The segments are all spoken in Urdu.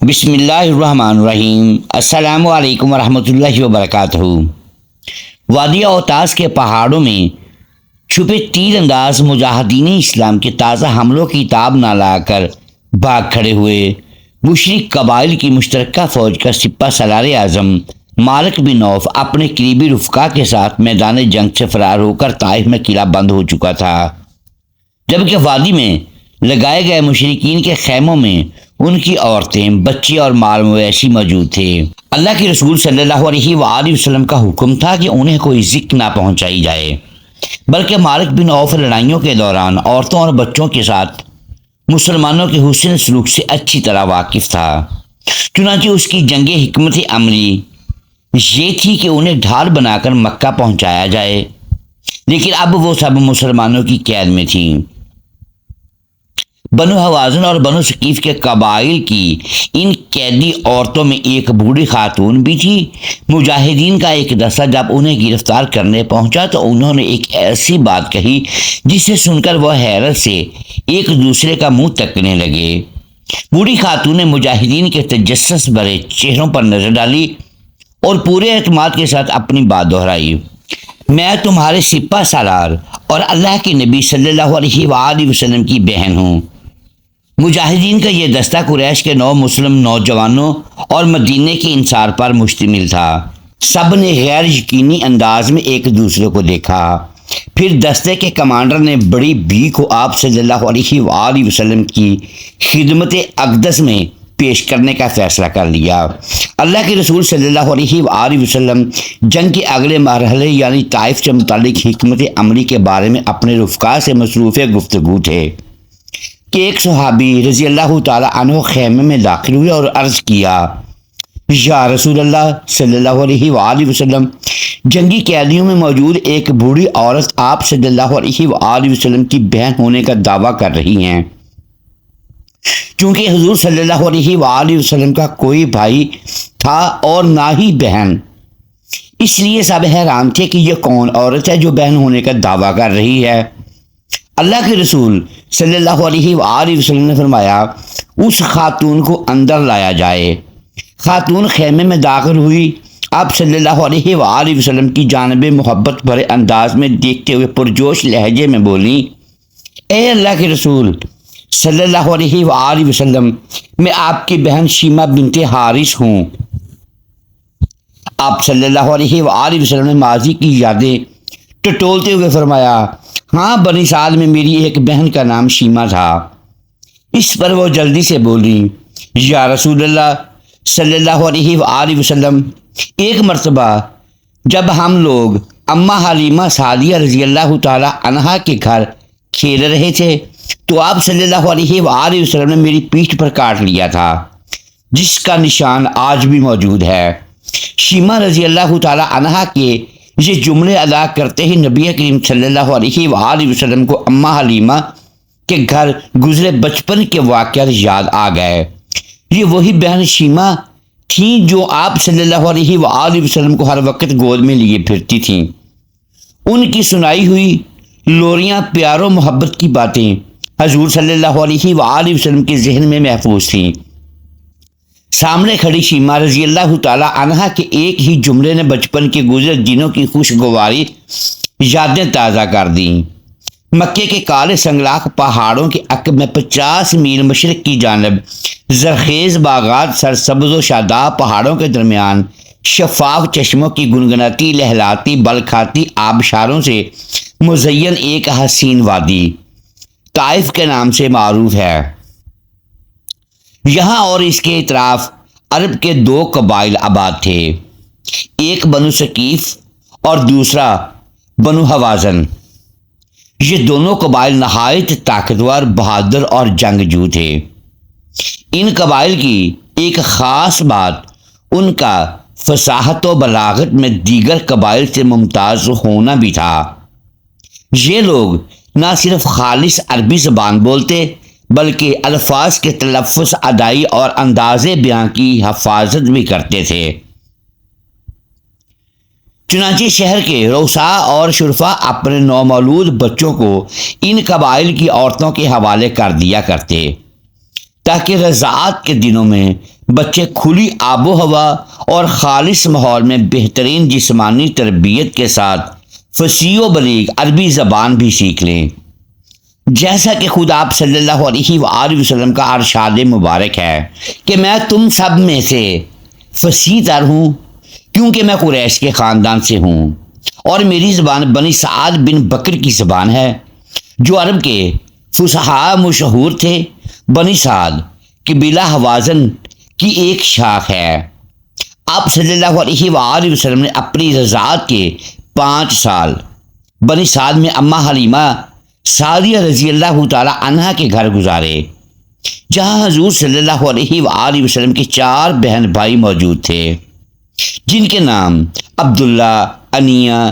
بسم اللہ الرحمن الرحیم۔ السلام علیکم ورحمۃ اللہ وبرکاتہ۔ وادی اوتاس کے پہاڑوں میں چھپے تیر انداز مجاہدین اسلام کے تازہ حملوں کی تاب نہ لا کر بھاگ کھڑے ہوئے مشرک قبائل کی مشترکہ فوج کا سپہ سالار اعظم مالک بن عوف اپنے قریبی رفقا کے ساتھ میدان جنگ سے فرار ہو کر طائف میں قلعہ بند ہو چکا تھا، جبکہ وادی میں لگائے گئے مشرکین کے خیموں میں ان کی عورتیں، بچے اور مال مویشی موجود تھے۔ اللہ کے رسول صلی اللہ علیہ وآلہ وسلم کا حکم تھا کہ انہیں کوئی ذکر نہ پہنچائی جائے، بلکہ مالک بن عوف لڑائیوں کے دوران عورتوں اور بچوں کے ساتھ مسلمانوں کے حسن سلوک سے اچھی طرح واقف تھا۔ چنانچہ اس کی جنگ حکمت عملی یہ تھی کہ انہیں ڈھال بنا کر مکہ پہنچایا جائے، لیکن اب وہ سب مسلمانوں کی قید میں تھیں۔ بنو حوازن اور بنو ثقیف کے قبائل کی ان قیدی عورتوں میں ایک بوڑھی خاتون بھی تھی۔ مجاہدین کا ایک دستہ جب انہیں گرفتار کرنے پہنچا تو انہوں نے ایک ایسی بات کہی جسے سن کر وہ حیرت سے ایک دوسرے کا منہ تکنے لگے۔ بوڑھی خاتون نے مجاہدین کے تجسس بھرے چہروں پر نظر ڈالی اور پورے اعتماد کے ساتھ اپنی بات دہرائی، میں تمہارے سپہ سالار اور اللہ کے نبی صلی اللہ علیہ وآلہ وسلم کی بہن ہوں۔ مجاہدین کا یہ دستہ قریش کے 9 مسلم نوجوانوں اور مدینے کے انصار پر مشتمل تھا۔ سب نے غیر یقینی انداز میں ایک دوسرے کو دیکھا، پھر دستے کے کمانڈر نے بڑی بھی کو آپ صلی اللہ علیہ وآلہ وسلم کی خدمت اقدس میں پیش کرنے کا فیصلہ کر لیا۔ اللہ کے رسول صلی اللہ علیہ وآلہ وسلم جنگ کے اگلے مرحلے یعنی طائف سے متعلق حکمت عملی کے بارے میں اپنے رفقا سے مصروف گفتگو تھے کہ ایک صحابی رضی اللہ تعالی عنہ خیمے میں داخل ہوئے اور عرض کیا، یا رسول اللہ صلی اللہ علیہ وآلہ وسلم، جنگی قیدیوں میں موجود ایک بوڑھی عورت آپ صلی اللہ علیہ وآلہ وسلم کی بہن ہونے کا دعویٰ کر رہی ہیں۔ چونکہ حضور صلی اللہ علیہ وآلہ وسلم کا کوئی بھائی تھا اور نہ ہی بہن، اس لیے سب حیران تھے کہ یہ کون عورت ہے جو بہن ہونے کا دعویٰ کر رہی ہے۔ اللہ کے رسول صلی اللہ علیہ وآلہ وسلم نے فرمایا، اس خاتون کو اندر لایا جائے۔ خاتون خیمے میں داخل ہوئی، آپ صلی اللہ علیہ وآلہ وسلم کی جانب محبت بھرے انداز میں دیکھتے ہوئے پرجوش لہجے میں بولی، اے اللہ کے رسول صلی اللہ علیہ وآلہ وسلم، میں آپ کی بہن شیمہ بنت حارث ہوں۔ آپ صلی اللہ علیہ وآلہ وسلم نے ماضی کی یادیں ٹٹولتے ہوئے فرمایا، ہاں، بنی سعد میں میری ایک بہن کا نام شیمہ تھا۔ اس پر وہ جلدی سے بولی، یا رسول اللہ صلی اللہ علیہ وآلہ وسلم، ایک مرتبہ جب ہم لوگ اماں حلیمہ سعدیہ رضی اللہ تعالی عنہا کے گھر کھیل رہے تھے تو آپ صلی اللہ علیہ وآلہ وسلم نے میری پیٹھ پر کاٹ لیا تھا، جس کا نشان آج بھی موجود ہے۔ شیمہ رضی اللہ تعالی عنہا کے یہ جملے ادا کرتے ہی نبی کریم صلی اللہ علیہ وآلہ وسلم کو اماں حلیمہ کے گھر گزرے بچپن کے واقعات یاد آ گئے۔ یہ وہی بہن شیمہ تھیں جو آپ صلی اللہ علیہ وآلہ وسلم کو ہر وقت گود میں لیے پھرتی تھیں۔ ان کی سنائی ہوئی لوریاں، پیار و محبت کی باتیں حضور صلی اللہ علیہ وآلہ وسلم کے ذہن میں محفوظ تھیں۔ سامنے کھڑی شیمہ رضی اللہ تعالی عنہا کے ایک ہی جملے نے بچپن کے گزرے دنوں کی خوشگواری یادیں تازہ کر دیں۔ مکے کے کالے سنگلاخ پہاڑوں کے عقب میں 50 میل مشرق کی جانب زرخیز باغات، سرسبز و شاداب پہاڑوں کے درمیان شفاف چشموں کی گنگناتی لہلاتی بلکھاتی آبشاروں سے مزین ایک حسین وادی طائف کے نام سے معروف ہے۔ یہاں اور اس کے اطراف عرب کے 2 قبائل آباد تھے، ایک بنو ثقیف اور دوسرا بنو حوازن۔ یہ دونوں قبائل نہایت طاقتور، بہادر اور جنگجو تھے۔ ان قبائل کی ایک خاص بات ان کا فصاحت و بلاغت میں دیگر قبائل سے ممتاز ہونا بھی تھا۔ یہ لوگ نہ صرف خالص عربی زبان بولتے بلکہ الفاظ کے تلفظ، ادائی اور انداز بیان کی حفاظت بھی کرتے تھے۔ چنانچہ شہر کے رؤساء اور شرفاء اپنے نومولود بچوں کو ان قبائل کی عورتوں کے حوالے کر دیا کرتے۔ تاکہ رضاعت کے دنوں میں بچے کھلی آب و ہوا اور خالص ماحول میں بہترین جسمانی تربیت کے ساتھ فصیح و بلیغ عربی زبان بھی سیکھ لیں، جیسا کہ خود آپ صلی اللہ علیہ وآلہ وسلم کا ارشاد مبارک ہے کہ میں تم سب میں سے فصیح تر ہوں، کیونکہ میں قریش کے خاندان سے ہوں اور میری زبان بنی سعد بن بکر کی زبان ہے، جو عرب کے فصحاء مشہور تھے۔ بنی سعد قبیلہ حوازن کی ایک شاخ ہے۔ آپ صلی اللہ علیہ وآلہ وسلم نے اپنی رضاعت کے 5 سال بنی سعد میں اماں حلیمہ سعدیہ رضی اللہ تعالی عنہا کے گھر گزارے، جہاں حضور صلی اللہ علیہ وآلہ وسلم کے 4 بہن بھائی موجود تھے، جن کے نام عبداللہ، انیہ،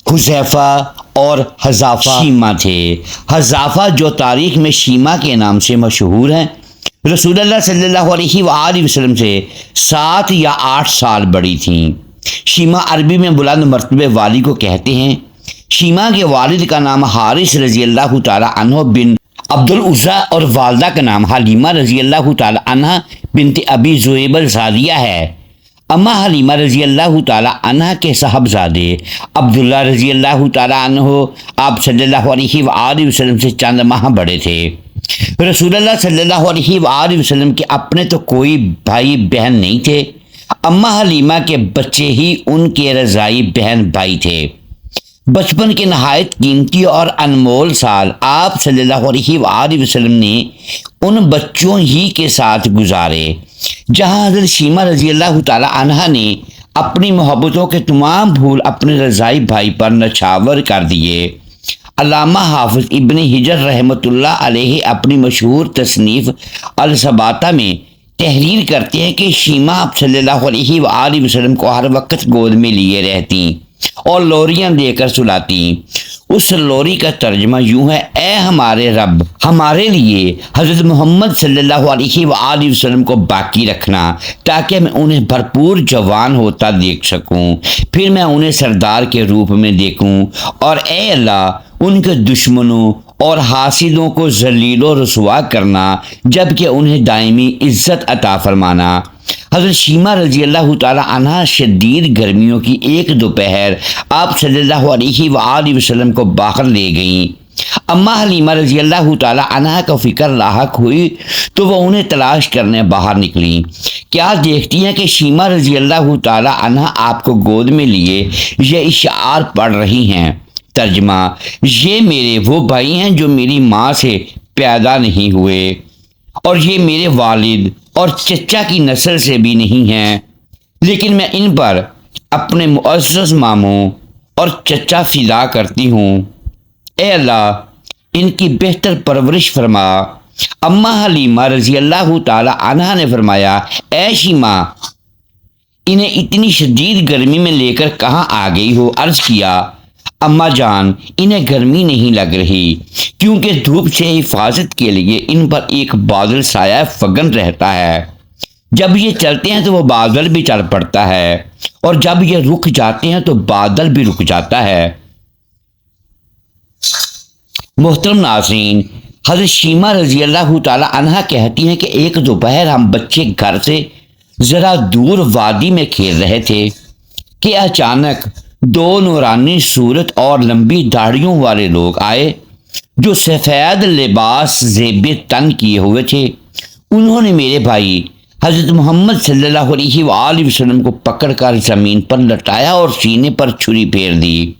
حذیفہ اور حذافہ شیمہ تھے۔ حذافہ جو تاریخ میں شیمہ کے نام سے مشہور ہیں، رسول اللہ صلی اللہ علیہ وآلہ وسلم سے 7 یا 8 سال بڑی تھیں۔ شیمہ عربی میں بلند مرتبے والی کو کہتے ہیں۔ شیمہ کے والد کا نام حارث رضی اللہ تعالی عنہ بن عبدالعزیٰ اور والدہ کا نام حلیمہ رضی اللہ تعالی عنہ بنت ابی ذؤیب الزادیہ ہے۔ اماں حلیمہ رضی اللہ تعالی عنہ کے صاحبزادے عبداللہ رضی اللہ تعالی عنہ آپ صلی اللہ علیہ وآلہ وسلم سے چند ماہ بڑے تھے۔ رسول اللہ صلی اللہ علیہ وآلہ وسلم کے اپنے تو کوئی بھائی بہن نہیں تھے، اماں حلیمہ کے بچے ہی ان کے رضاعی بہن بھائی تھے۔ بچپن کے نہایت قیمتی اور انمول سال آپ صلی اللہ علیہ وآلہ وسلم نے ان بچوں ہی کے ساتھ گزارے، جہاں حضرت شیمہ رضی اللہ تعالی عنہا نے اپنی محبتوں کے تمام پھول اپنے رضاعی بھائی پر نچھاور کر دیے۔ علامہ حافظ ابن حجر رحمۃ اللہ علیہ اپنی مشہور تصنیف الثباتہ میں تحریر کرتے ہیں کہ شیمہ آپ صلی اللہ علیہ وآلہ وسلم کو ہر وقت گود میں لیے رہتی اور لوریاں دے کر سلاتی۔ اس لوری کا ترجمہ یوں ہے: اے ہمارے رب، ہمارے لیے حضرت محمد صلی اللہ علیہ وآلہ وسلم کو باقی رکھنا تاکہ میں انہیں بھرپور جوان ہوتا دیکھ سکوں، پھر میں انہیں سردار کے روپ میں دیکھوں، اور اے اللہ ان کے دشمنوں اور حاسدوں کو ذلیل و رسوا کرنا جبکہ انہیں دائمی عزت عطا فرمانا۔ حضرت شیمہ رضی اللہ تعالی عنہ شدید گرمیوں کی ایک دوپہر آپ صلی اللہ علیہ وآلہ وسلم کو باہر لے گئیں۔ اماں حلیمہ رضی اللہ تعالی عنہ کا فکر لاحق ہوئی تو وہ انہیں تلاش کرنے باہر نکلیں۔ کیا دیکھتی ہیں کہ شیمہ رضی اللہ تعالی عنہ آپ کو گود میں لیے یہ اشعار پڑھ رہی ہیں۔ ترجمہ: یہ میرے وہ بھائی ہیں جو میری ماں سے پیدا نہیں ہوئے، اور یہ میرے والد اور چچا کی نسل سے بھی نہیں ہیں، لیکن میں ان پر اپنے معزز ماموں اور چچا فدا کرتی ہوں۔ اے اللہ ان کی بہتر پرورش فرما۔ اماں حلیمہ رضی اللہ تعالی عنہا نے فرمایا: اے شیمہ، انہیں اتنی شدید گرمی میں لے کر کہاں آ گئی ہو؟ عرض کیا: اماں جان، انہیں گرمی نہیں لگ رہی، کیونکہ دھوپ سے حفاظت کے لیے ان پر ایک بادل سایہ فگن رہتا ہے۔ جب یہ چلتے ہیں تو وہ بادل بھی چل پڑتا ہے، اور جب یہ رک جاتے ہیں تو بادل بھی رک جاتا ہے۔ محترم ناظرین، حضرت شیمہ رضی اللہ تعالی عنہا کہتی ہیں کہ ایک دوپہر ہم بچے گھر سے ذرا دور وادی میں کھیل رہے تھے کہ اچانک 2 نورانی صورت اور لمبی داڑھیوں والے لوگ آئے جو سفید لباس زیب تن کیے ہوئے تھے۔ انہوں نے میرے بھائی حضرت محمد صلی اللہ علیہ وآلہ وسلم کو پکڑ کر زمین پر لٹایا اور سینے پر چھری پھیر دی۔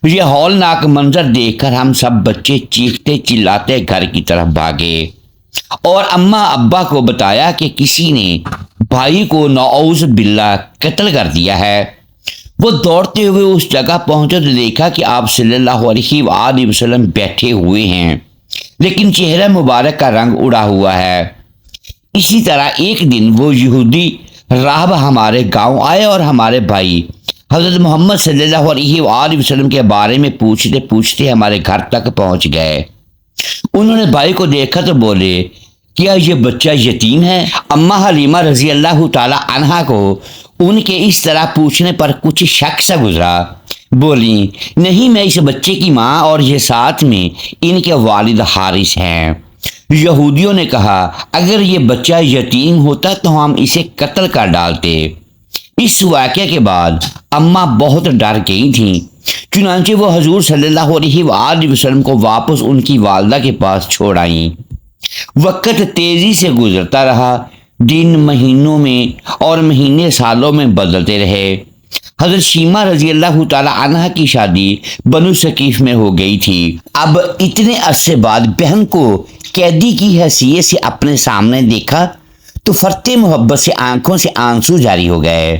یہ ہولناک منظر دیکھ کر ہم سب بچے چیختے چلاتے گھر کی طرف بھاگے اور اماں ابا کو بتایا کہ کسی نے بھائی کو نعوذ باللہ قتل کر دیا ہے۔ وہ دوڑتے ہوئے اس جگہ پہنچے تو دیکھا کہ آپ صلی اللہ علیہ وآلہ وسلم بیٹھے ہوئے ہیں، لیکن چہرہ مبارک کا رنگ اڑا ہوا ہے۔ اسی طرح ایک دن وہ یہودی راہب ہمارے گاؤں آئے اور ہمارے بھائی حضرت محمد صلی اللہ علیہ وآلہ وسلم کے بارے میں پوچھتے پوچھتے ہمارے گھر تک پہنچ گئے۔ انہوں نے بھائی کو دیکھا تو بولے: کیا یہ بچہ یتیم ہے؟ اماں حلیمہ رضی اللہ تعالی عنہا کو ان کے اس طرح پوچھنے پر کچھ شک سا گزرا۔ بولی: نہیں، میں اس بچے کی ماں اور یہ ساتھ میں ان کے والد حارث ہیں۔ یہودیوں نے کہا اگر یہ بچہ یتیم ہوتا تو ہم اسے قتل کر ڈالتے۔ اس واقعے کے بعد اماں بہت ڈر گئی تھیں، چنانچہ وہ حضور صلی اللہ علیہ وآلہ وسلم کو واپس ان کی والدہ کے پاس چھوڑ آئیں۔ وقت تیزی سے گزرتا رہا، دن مہینوں میں اور مہینے سالوں میں بدلتے رہے۔ حضرت شیمہ رضی اللہ تعالی عنہ کی شادی بنو ثقیف میں ہو گئی تھی۔ اب اتنے عرصے بعد بہن کو قیدی کی حیثیت سے اپنے سامنے دیکھا تو فرتے محبت سے آنکھوں سے آنسو جاری ہو گئے۔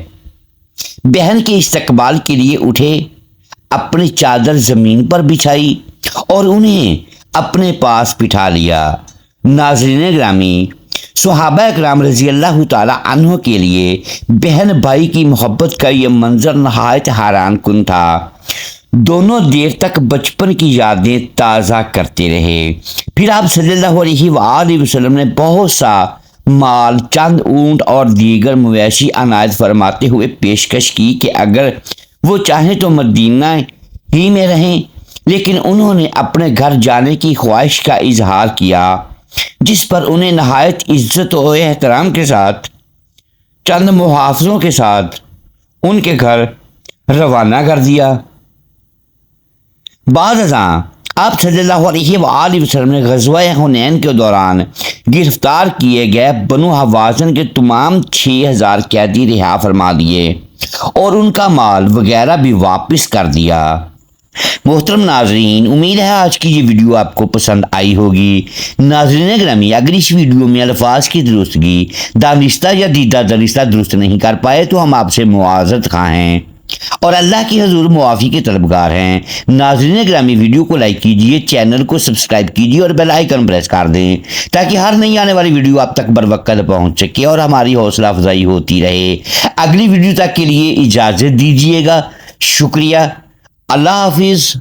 بہن کے استقبال کے لیے اٹھے، اپنی چادر زمین پر بچھائی اور انہیں اپنے پاس بٹھا لیا۔ ناظرین گرامی، صحابہ اکرام رضی اللہ تعالی عنہ کے لیے بہن بھائی کی محبت کا یہ منظر نہایت حیران کن تھا۔ دونوں دیر تک بچپن کی یادیں تازہ کرتے رہے۔ پھر آپ صلی اللہ علیہ وآلہ وسلم نے بہت سا مال، چند اونٹ اور دیگر مویشی عنایت فرماتے ہوئے پیشکش کی کہ اگر وہ چاہیں تو مدینہ ہی میں رہیں، لیکن انہوں نے اپنے گھر جانے کی خواہش کا اظہار کیا، جس پر انہیں نہایت عزت و احترام کے ساتھ چند محافظوں کے ساتھ ان کے گھر روانہ کر دیا۔ بعد ازاں آپ صلی اللہ علیہ وآلہ وسلم نے غزوہ حنین کے دوران گرفتار کیے گئے بنو حوازن کے تمام 6000 قیدی رہا فرما دیے اور ان کا مال وغیرہ بھی واپس کر دیا۔ محترم ناظرین، امید ہے آج کی یہ ویڈیو آپ کو پسند آئی ہوگی۔ ناظرین گرامی، اگر اس ویڈیو میں الفاظ کی درستگی دانستہ یا دیدہ دانستہ درست نہیں کر پائے تو ہم آپ سے معذرت خواہ ہیں اور اللہ کی حضور معافی کے طلبگار ہیں۔ ناظرین گرامی، ویڈیو کو لائک کیجئے، چینل کو سبسکرائب کیجئے اور بیل آئیکن پریس کر دیں تاکہ ہر نئی آنے والی ویڈیو آپ تک بروقت پہنچ سکے اور ہماری حوصلہ افزائی ہوتی رہے۔ اگلی ویڈیو تک کے لیے اجازت دیجیے گا۔ شکریہ۔ اللہ حافظ۔